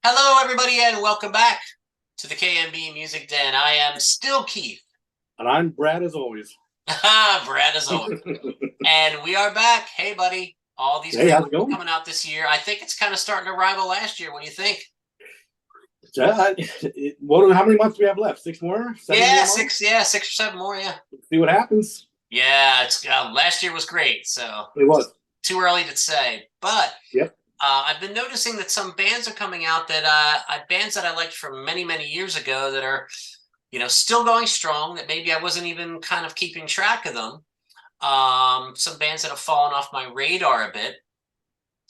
Hello, everybody, and welcome back to the KMB Music Den. I am still Keith. And I'm Brad as always. Brad, as always. And we are back. Hey, buddy. All these Hey, great how's it ones going? coming out this year. I think it's kind of starting to rival last year. What do you think? How many months do we have left? Six more? Seven Yeah, more months? six. Yeah, 6 or 7 more. Yeah. Let's see what happens. Yeah. It's last year was great, so It was. too early to say. But Yep. I've been noticing that some bands are coming out that bands that I liked from many, many years ago that are still going strong. That maybe I wasn't even kind of keeping track of them. Some bands that have fallen off my radar a bit.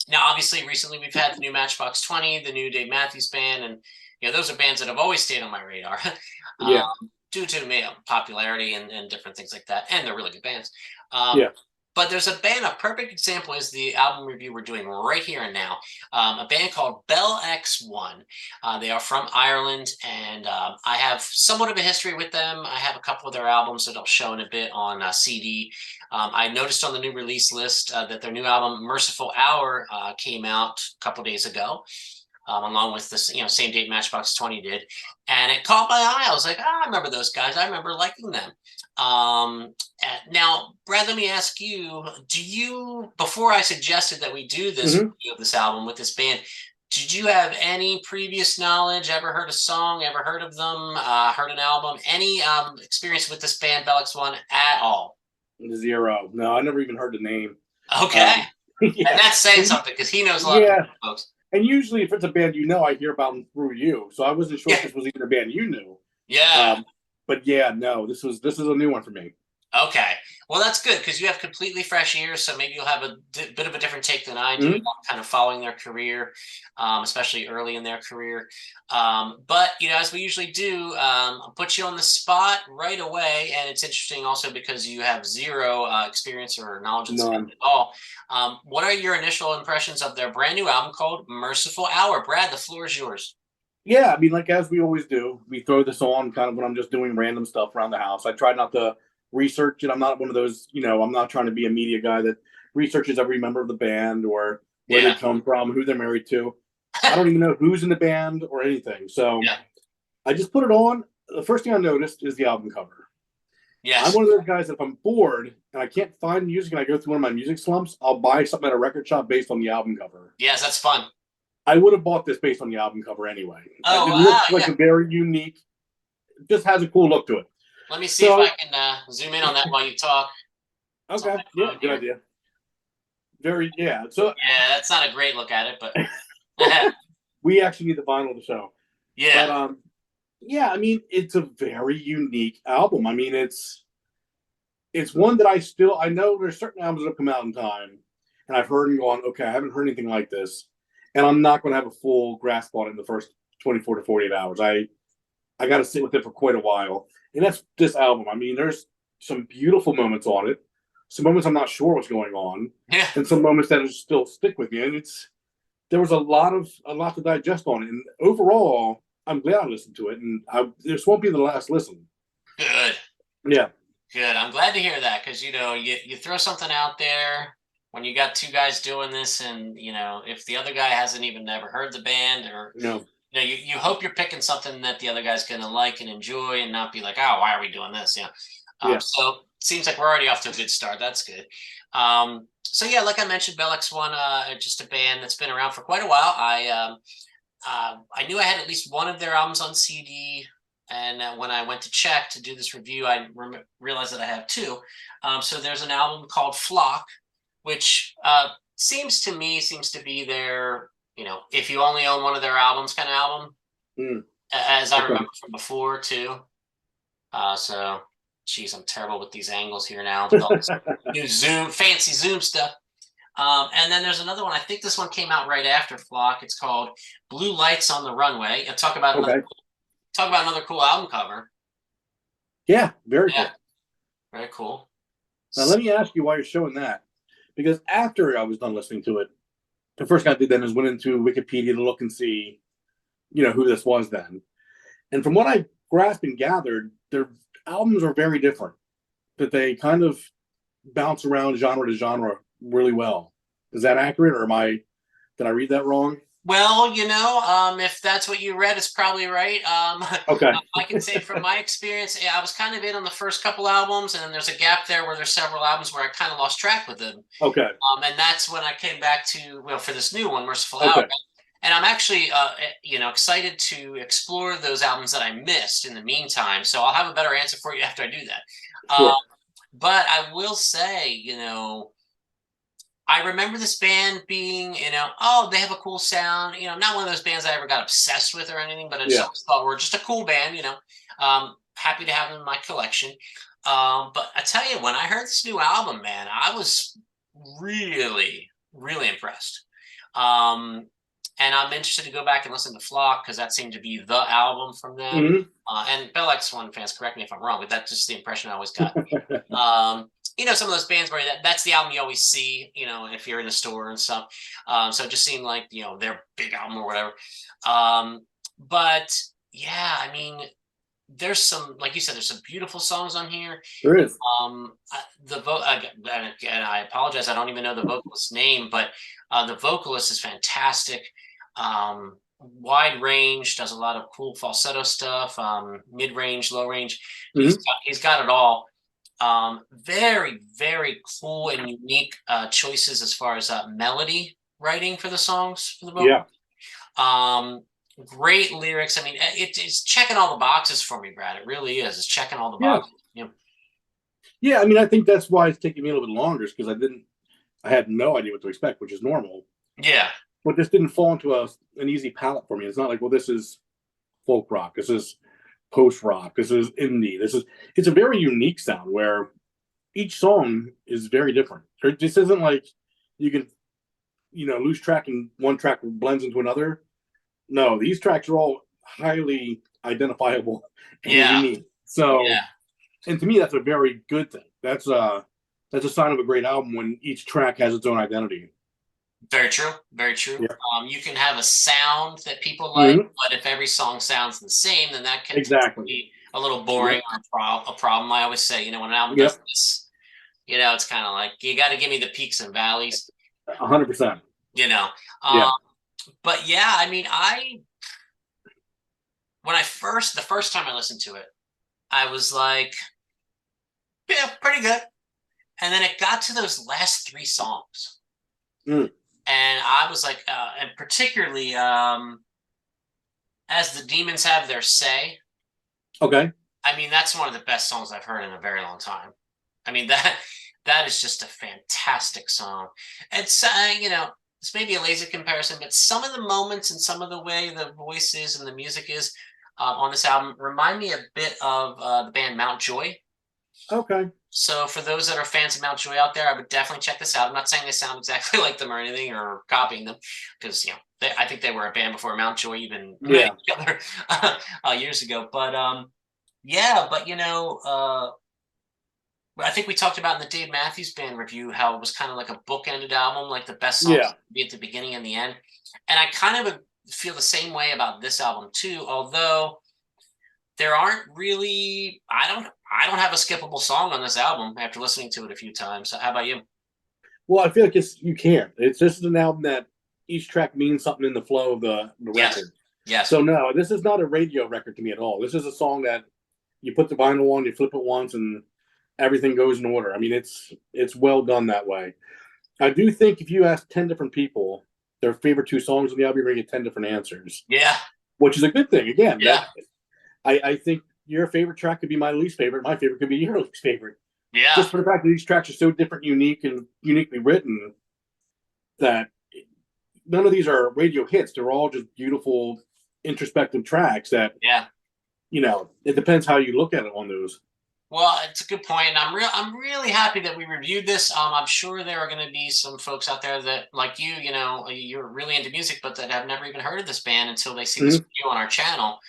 Now, obviously, recently we've had the new Matchbox 20, the new Dave Matthews Band, and those are bands that have always stayed on my radar Yeah. due to popularity and different things like that, and they're really good bands. Um, Yeah. but there's a band. A perfect example is the album review we're doing right here and now. A band called Bell X1. They are from Ireland, and I have somewhat of a history with them. I have a couple of their albums that I'll show in a bit on CD. I noticed on the new release list that their new album, Merciful Hour, came out a couple days ago, along with this, same date Matchbox 20 did. And it caught my eye. I was like, I remember those guys. I remember liking them. Now, Brad, let me ask you, before I suggested that we do this hmm review of this album with this band, did you have any previous knowledge, ever heard a song, ever heard of them, heard an album, any experience with this band, Bell X1, at all? Zero. No, I never even heard the name. Okay. Um, And yeah. that's saying And, something because he knows a lot of yeah. folks. And usually, if it's a band I hear about them through you. So I wasn't sure if Yeah. this was even a band you knew. Yeah. Um, but yeah, no, this is a new one for me. Okay. Well, that's good because you have completely fresh ears, so maybe you'll have a bit of a different take than I do, hmm kind of following their career, especially early in their career. But as we usually do, I'll put you on the spot right away, and it's interesting also because you have zero experience or knowledge of this band None. at all. What are your initial impressions of their brand new album called Merciful Hour? Brad, the floor is yours. Yeah, I mean, like as we always do, we throw this on kind of when I'm just doing random stuff around the house. I try not to research it. I'm not one of those, I'm not trying to be a media guy that researches every member of the band or where they Yeah. come from, who they're married to. I don't even know who's in the band or anything. So Yeah. I just put it on. The first thing I noticed is the album cover. I'm Yes. one of those guys that if I'm bored and I can't find music and I go through one of my music slumps, I'll buy something at a record shop based on the album cover. Yes, that's fun. I would have bought this based on the album cover anyway. Oh, It wow. looks like Yeah. a very unique, just has a cool look to it. Let me see if I So, can zoom in on that while you talk. It's on okay, my yeah, phone good here. idea. Very, yeah. So Yeah, that's not a great look at it, but we actually need the vinyl to show. yeah, But yeah, I mean, it's a very unique album. I mean, it's one that I know there's certain albums that have come out in time, and I've heard and gone, okay, I haven't heard anything like this, and I'm not going to have a full grasp on it in the first 24 to 48 hours. I got to sit with it for quite a while, and that's this album. I mean, there's some beautiful moments on it, some moments I'm not sure what's going on, yeah, and some moments that still stick with me. And there was a lot to digest on it, and overall, I'm glad I listened to it. And this won't be the last listen. good, Yeah, good. I'm glad to hear that because you throw something out there when you got two guys doing this, and if the other guy hasn't even ever heard the band, or you know, you hope you're picking something that the other guy's gonna like and enjoy, and not be like, oh, why are we doing this? yeah, So it seems like we're already off to a good start. That's good. So yeah, like I mentioned, Bell X1, just a band that's been around for quite a while. I knew I had at least one of their albums on CD, and when I went to check to do this review, I realized that I have two. So there's an album called Flock, which seems to be their, if you only own one of their albums kind of album, mm, as I okay. remember from before too. So, geez, I'm terrible with these angles here now. New Zoom, fancy Zoom stuff. And then there's another one. I think this one came out right after Flock. It's called Blue Lights on the Runway. And Okay. talk about another cool album cover. Yeah, very Yeah, cool. very cool. Now let me ask you why you're showing that, because after I was done listening to it, the first thing I did then is went into Wikipedia to look and see, who this was then. And from what I grasped and gathered, their albums are very different. That they kind of bounce around genre to genre really well. Is that accurate, or did I read that wrong? Well, if that's what you read, it's probably right. Okay. I can say from my experience, yeah, I was kind of in on the first couple albums, and then there's a gap there where there's several albums where I kind of lost track with them. Okay. And that's when I came back to, well, for this new one, Merciful Hour. Okay. And I'm actually, excited to explore those albums that I missed in the meantime. So I'll have a better answer for you after I do that. Uh, Sure. but I will say, I remember this band being, oh, they have a cool sound. Not one of those bands I ever got obsessed with or anything, but I just Yeah. always thought were just a cool band. Happy to have them in my collection. But I tell you, when I heard this new album, man, I was really, really impressed. Um, and I'm interested to go back and listen to Flock because that seemed to be the album from them. Hmm. And Bell X1 fans, correct me if I'm wrong, but that's just the impression I always got. Um, some of those bands where that's the album you always see, if you're in the store and stuff. So it just seemed like, their big album or whatever. But yeah, I mean, there's some, like you said, there's some beautiful songs on here. There is. The vote again, I apologize, I don't even know the vocalist's name, but the vocalist is fantastic. Wide range, does a lot of cool falsetto stuff, mid range, low range. Hmm. He's got it all. Very, very cool and unique choices as far as melody writing for the songs for the vocal. Yeah. Um, Great lyrics. I mean, it's checking all the boxes for me, Brad. It really is. It's checking all the Yeah. boxes. Yeah. I mean, I think that's why it's taking me a little bit longer, because I had no idea what to expect, which is normal. Yeah, But this didn't fall into an easy palette for me. It's not like, well, this is folk rock. This is post rock. This is indie. It's a very unique sound where each song is very different. This isn't like you can, lose track and one track blends into another. No, these tracks are all highly identifiable and yeah, unique. So, yeah. and to me, that's a very good thing. That's a sign of a great album when each track has its own identity. Very true. Very true. Yeah. You can have a sound that people like, Hmm. but if every song sounds the same, then that can Exactly. be a little boring Yep. or a problem. I always say, when an album does Yep. this, it's kind of like you got to give me the peaks and valleys. 100%. You know. Yeah. Um, but yeah, I mean, the first time I listened to it, I was like, yeah, pretty good. And then it got to those last three songs, Mm. and I was like, and particularly as the demons have their say. Okay. I mean, that's one of the best songs I've heard in a very long time. I mean that is just a fantastic song. It's it's maybe a lazy comparison, but some of the moments and some of the way the voice is and the music is on this album remind me a bit of the band Mountjoy. Okay. So for those that are fans of Mountjoy out there, I would definitely check this out. I'm not saying they sound exactly like them or anything or copying them, because I think they were a band before Mountjoy even met Yeah. each other years ago. But yeah, but I think we talked about in the Dave Matthews Band review how it was kind of like a bookended album, like the best songs Yeah. be at the beginning and the end. And I kind of feel the same way about this album too, although there aren't really I don't have a skippable song on this album after listening to it a few times. How about you? Well, I feel like you can't. It's just an album that each track means something in the flow of the Yes. record. Yes. So no, this is not a radio record to me at all. This is a song that you put the vinyl on, you flip it once, and everything goes in order. I mean, it's well done that way. I do think if you ask 10 different people their favorite two songs on the album, you're going to get 10 different answers, Yeah. which is a good thing. Again, Yeah. I think your favorite track could be my least favorite. My favorite could be your least favorite. Yeah. Just for the fact that these tracks are so different, unique, and uniquely written that none of these are radio hits. They're all just beautiful, introspective tracks that, Yeah. it depends how you look at it on those. Well, it's a good point. I'm really happy that we reviewed this. I'm sure there are going to be some folks out there that, like you're really into music, but that have never even heard of this band until they see this Mhm. video on our channel.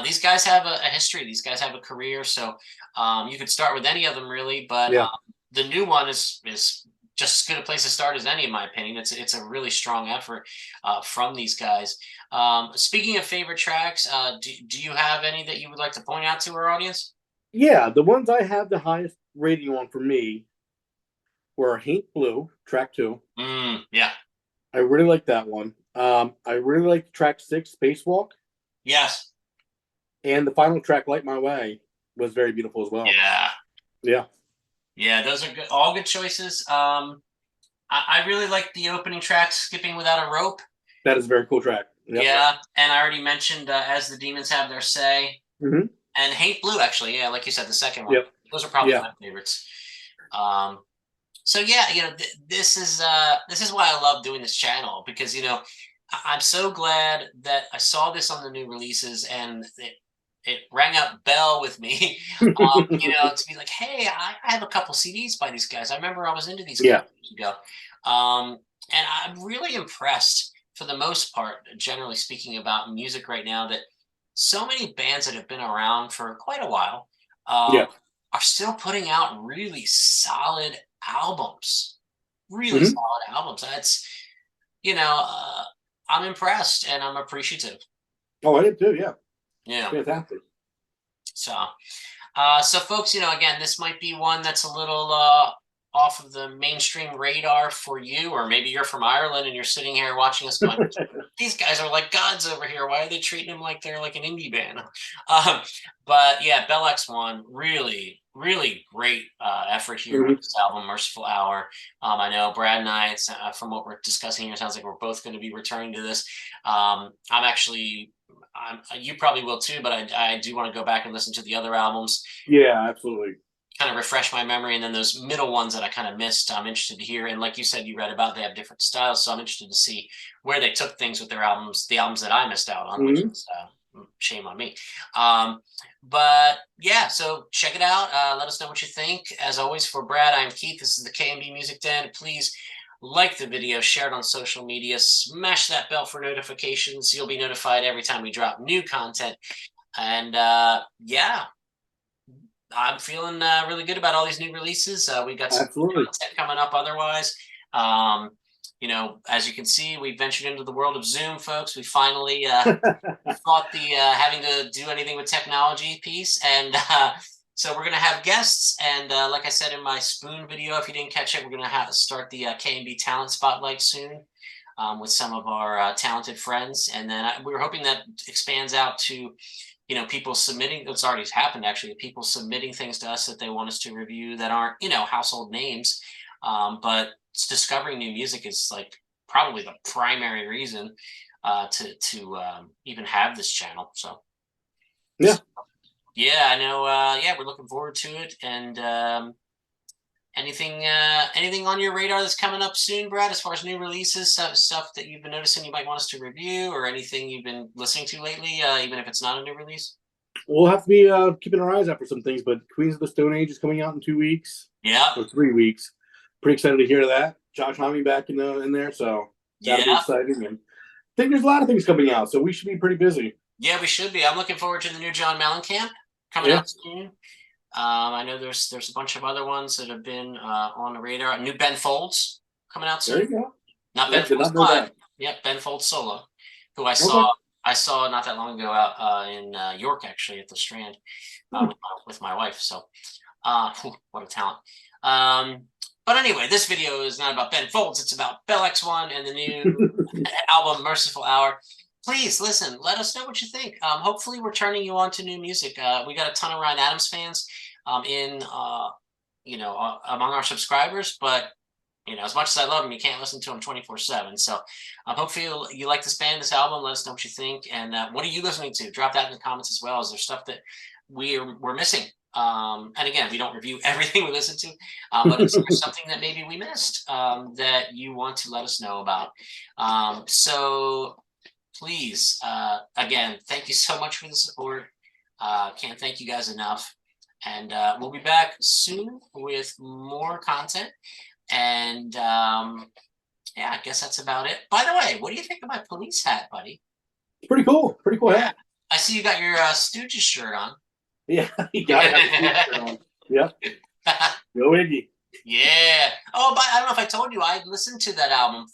These guys have a history. These guys have a career. So you could start with any of them, really. But Yeah. the new one is just as good a place to start as any, in my opinion. It's a really strong effort from these guys. Speaking of favorite tracks, do you have any that you would like to point out to our audience? Yeah, the ones I have the highest rating on for me were Haint Blue, track two. Yeah. I really like that one. I really like track 6, Spacewalk, Yes. and the final track, Light My Way, was very beautiful as well. Yeah. Yeah, Yeah, those are good, all good choices. I really like the opening track, Skipping Without a Rope. that is a very cool track. Yep. Yeah, and I already mentioned As the Demons Have Their Say. Hmm. And Hate Blue, actually. Yeah, like you said, the second one. Yep. Those are probably Yeah. my favorites. Um, so yeah, this is why I love doing this channel, because I'm so glad that I saw this on the new releases, and it rang a bell with me. To be like, hey, I have a couple CDs by these guys. I remember I was into these guys Yeah. years ago. And I'm really impressed, for the most part, generally speaking, about music right now, that so many bands that have been around for quite a while Yeah. are still putting out really solid albums. Really Hmm. solid albums. That's, you know, uh, I'm impressed and I'm appreciative. Oh, I did too. Yeah. Yeah. Fantastic. So, so folks, again, this might be one that's a little off of the mainstream radar for you, or maybe you're from Ireland and you're sitting here watching us going, these guys are like gods over here. Why are they treating them like they're like an indie band? Um, but yeah, Bell X1, really, really great effort here with Hmm. this album, Merciful Hour. I know Brad and I, from what we're discussing here, sounds like we're both going to be returning to this. I'm actually, you probably will too, but I do want to go back and listen to the other albums, Yeah, absolutely. kind of refresh my memory, and then those middle ones that I kind of missed, I'm interested to hear. And like you said, you read about, they have different styles, so I'm interested to see where they took things with their albums, the albums that I missed out on, which Hmm. is shame on me. Um, but yeah, so check it out. Let us know what you think. As always, for Brad, I'm Keith. This is the KMB Music Den. Please like the video, share it on social media, smash that bell for notifications. You'll be notified every time we drop new content. And yeah, I'm feeling really good about all these new releases. We got some Absolutely. content coming up otherwise. Um, as you can see, we ventured into the world of Zoom, folks. We finally fought the having to do anything with technology piece. And so we're going to have guests. And like I said in my Spoon video, if you didn't catch it, we're going to have to start the K&B Talent Spotlight soon. With some of our talented friends. And then we're hoping that expands out to people submitting. It's already happened, actually, people submitting things to us that they want us to review that aren't household names, but discovering new music is like probably the primary reason to even have this channel. So Yeah, yeah, I know. Yeah, we're looking forward to it. And anything on your radar that's coming up soon, Brad, as far as new releases, stuff that you've been noticing you might want us to review, or anything you've been listening to lately, even if it's not a new release? we'll have to be keeping our eyes out for some things, but Queens of the Stone Age is coming out in 2 weeks Yeah. or 3 weeks. Pretty excited to hear that. Josh Homme back in there, so that'll be Yeah. exciting. And I think there's a lot of things coming out, so we should be pretty busy. Yeah, we should be. I'm looking forward to the new John Mellencamp coming Yeah, out soon. I know there's a bunch of other ones that have been on the radar. New Ben Folds coming out there soon. you go. Not Ben Yep, did Folds not know live. that. Yep, Ben Folds solo, who I Okay. saw I saw not that long ago out in York, actually, at the Strand, Hmm. with my wife. So what a talent. Um, but anyway, this video is not about Ben Folds. It's about Bell X1 and the new album Merciful Hour. Please listen. Let us know what you think. Hopefully, we're turning you on to new music. We got a ton of Ryan Adams fans in among our subscribers, but as much as I love him, you can't listen to him 24/7. So hopefully you like this band, this album. Let us know what you think. And what are you listening to? Drop that in the comments as well. Is there stuff that we're missing? And again, we don't review everything we listen to, but is there something that maybe we missed that you want to let us know about? So please, again, thank you so much for the support. Can't thank you guys enough. And we'll be back soon with more content. And yeah, I guess that's about it. By the way, what do you think of my police hat, buddy? Pretty cool. Pretty cool Yeah, hat. I see you got your Stooges shirt on. Yeah, you got it. On. Yep. Go Iggy. Yeah. Oh, but I don't know if I told you, I listened to that album.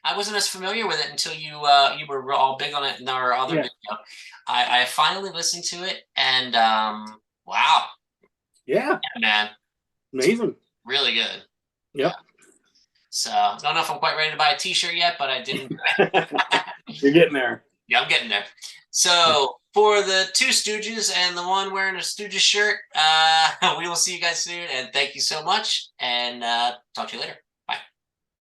I wasn't as familiar with it until you were all big on it in our other Yeah. video. I finally listened to it, and wow, Yeah. man, Amazing. really good. Yeah. Yep. So I don't know if I'm quite ready to buy a T-shirt yet, but I didn't. You're getting there. Yeah, I'm getting there. So for the two Stooges and the one wearing a Stooges shirt, we will see you guys soon. And thank you so much. And talk to you later.